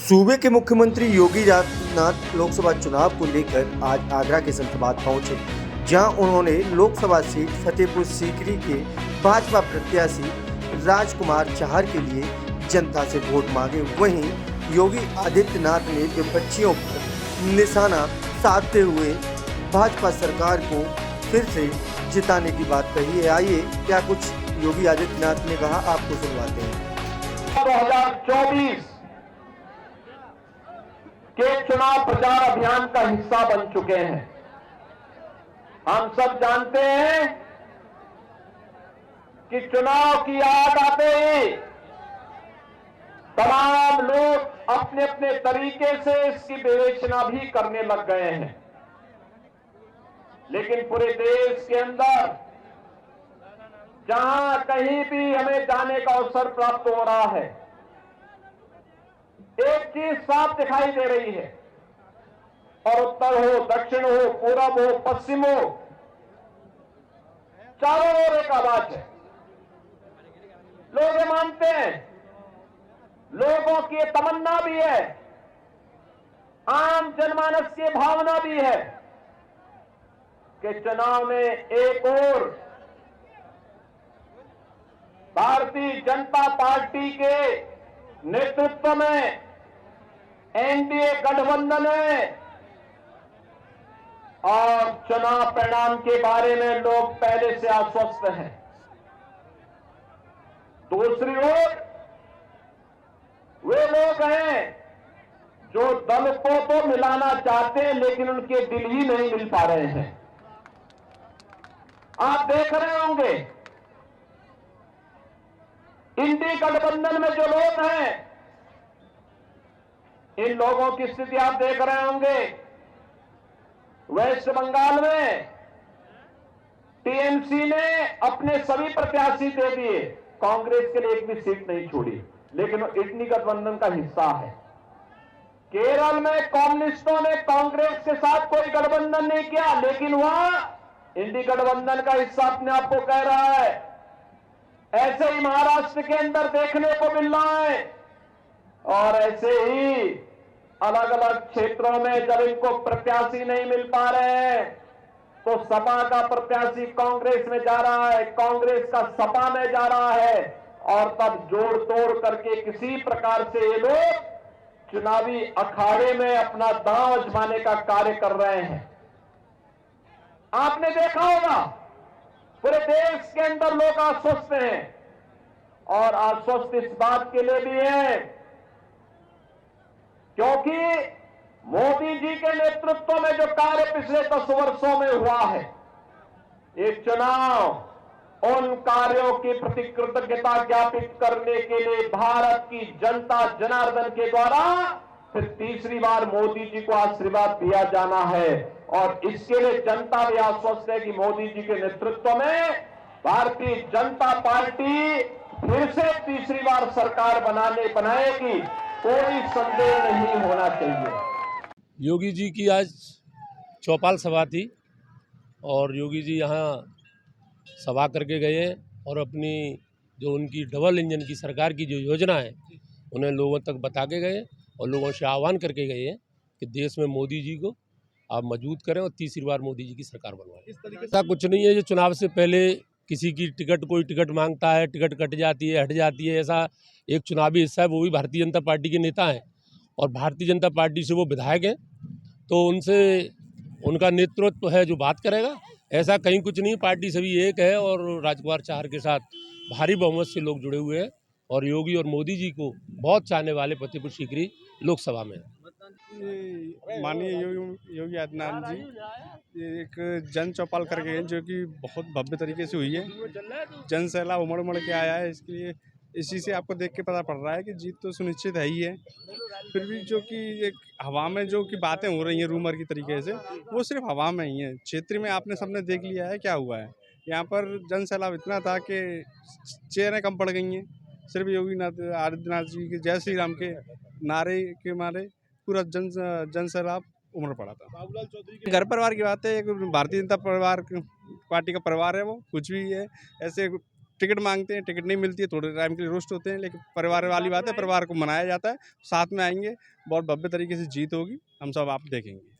सूबे के मुख्यमंत्री योगी आदित्यनाथ लोकसभा चुनाव को लेकर आज आगरा के संतबाद पहुंचे, जहां उन्होंने लोकसभा सीट फतेहपुर सीकरी के भाजपा प्रत्याशी राजकुमार चाहर के लिए जनता से वोट मांगे। वहीं योगी आदित्यनाथ ने विपक्षियों पर निशाना साधते हुए भाजपा सरकार को फिर से जिताने की बात कही है। आइए क्या कुछ योगी आदित्यनाथ ने कहा, आपको सुनवाते हैं। 2024 के चुनाव प्रचार अभियान का हिस्सा बन चुके हैं। हम सब जानते हैं कि चुनाव की आग आते ही तमाम लोग अपने अपने तरीके से इसकी विवेचना भी करने लग गए हैं, लेकिन पूरे देश के अंदर जहां कहीं भी हमें जाने का अवसर प्राप्त हो रहा है, एक चीज साफ दिखाई दे रही है, और उत्तर हो, दक्षिण हो, पूरब हो, पश्चिम हो, चारों ओर एक आवाज है। लोग ये मानते हैं, लोगों की ये तमन्ना भी है, आम जनमानस की भावना भी है कि चुनाव में एक और भारतीय जनता पार्टी के नेतृत्व में एनडीए गठबंधन है, और चुनाव परिणाम के बारे में लोग पहले से आश्वस्त हैं। दूसरी ओर वे लोग हैं जो दल को तो मिलाना चाहते हैं, लेकिन उनके दिल ही नहीं मिल पा रहे हैं। आप देख रहे होंगे इंडी गठबंधन में जो लोग हैं, इन लोगों की स्थिति आप देख रहे होंगे। वेस्ट बंगाल में टीएमसी ने अपने सभी प्रत्याशी दे दिए, कांग्रेस के लिए एक भी सीट नहीं छोड़ी, लेकिन वो इंडी गठबंधन का हिस्सा है। केरल में कम्युनिस्टों ने कांग्रेस के साथ कोई गठबंधन नहीं किया, लेकिन वहां इंडी गठबंधन का हिस्सा अपने आप को कह रहा है। ऐसे ही महाराष्ट्र के अंदर देखने को मिल रहा है, और ऐसे ही अलग अलग क्षेत्रों में जब इनको प्रत्याशी नहीं मिल पा रहे हैं, तो सपा का प्रत्याशी कांग्रेस में जा रहा है, कांग्रेस का सपा में जा रहा है, और तब जोड़ तोड़ करके किसी प्रकार से ये लोग चुनावी अखाड़े में अपना दांव आजमाने का कार्य कर रहे हैं। आपने देखा होगा पूरे देश के अंदर लोग आश्वस्त हैं, और आश्वस्त इस बात के लिए भी है क्योंकि मोदी जी के नेतृत्व में जो कार्य पिछले 10 वर्षों में हुआ है, ये चुनाव उन कार्यों की प्रति कृतज्ञता ज्ञापित करने के लिए भारत की जनता जनार्दन के द्वारा फिर तीसरी बार मोदी जी को आशीर्वाद दिया जाना है। और इसके लिए जनता भी आश्वस्त है कि मोदी जी के नेतृत्व में भारतीय जनता पार्टी फिर से तीसरी बार सरकार बनाएगी, कोई संदेह नहीं होना चाहिए। योगी जी की आज चौपाल सभा थी, और योगी जी यहाँ सभा करके गए और अपनी जो उनकी डबल इंजन की सरकार की जो योजना है उन्हें लोगों तक बता के गए, और लोगों से आह्वान करके गए हैं कि देश में मोदी जी को आप मजबूत करें और तीसरी बार मोदी जी की सरकार बनवाएं। ऐसा कुछ नहीं है जो चुनाव से पहले किसी की कोई टिकट मांगता है, टिकट कट जाती है, हट जाती है। ऐसा एक चुनावी हिस्सा है, वो भी भारतीय जनता पार्टी के नेता हैं, और भारतीय जनता पार्टी से वो विधायक हैं, तो उनसे उनका नेतृत्व है जो बात करेगा। ऐसा कहीं कुछ नहीं, पार्टी सभी एक है, और राजकुमार चाहर के साथ भारी बहुमत से लोग जुड़े हुए हैं, और योगी और मोदी जी को बहुत चाहने वाले फतेहपुर सीकरी लोकसभा में। माननीय योगी आदित्यनाथ जी ये एक जन चौपाल करके हैं, जो कि बहुत भव्य तरीके से हुई है। जन सैलाब उमड़ उमड़ के आया है, इसके लिए इसी से आपको देख के पता पड़ रहा है कि जीत तो सुनिश्चित है ही है। फिर भी जो कि एक हवा में जो कि बातें हो रही हैं रूमर की तरीके से, वो सिर्फ हवा में ही है। क्षेत्र में आपने सबने देख लिया है क्या हुआ है। यहाँ पर जन सैलाब इतना था कि चेयरें कम पड़ गई हैं। सिर्फ योगी आदित्यनाथ जी के जय श्री राम के नारे के मारे पूरा जन सैलाब उमड़ पड़ा था। घर परिवार की बात है, एक भारतीय जनता पार्टी का परिवार है, वो कुछ भी है ऐसे टिकट मांगते हैं, टिकट नहीं मिलती है, थोड़े टाइम के लिए रोस्ट होते हैं, लेकिन परिवार वाली बात है, परिवार को मनाया जाता है, साथ में आएंगे, बहुत भव्य तरीके से जीत होगी, हम सब आप देखेंगे।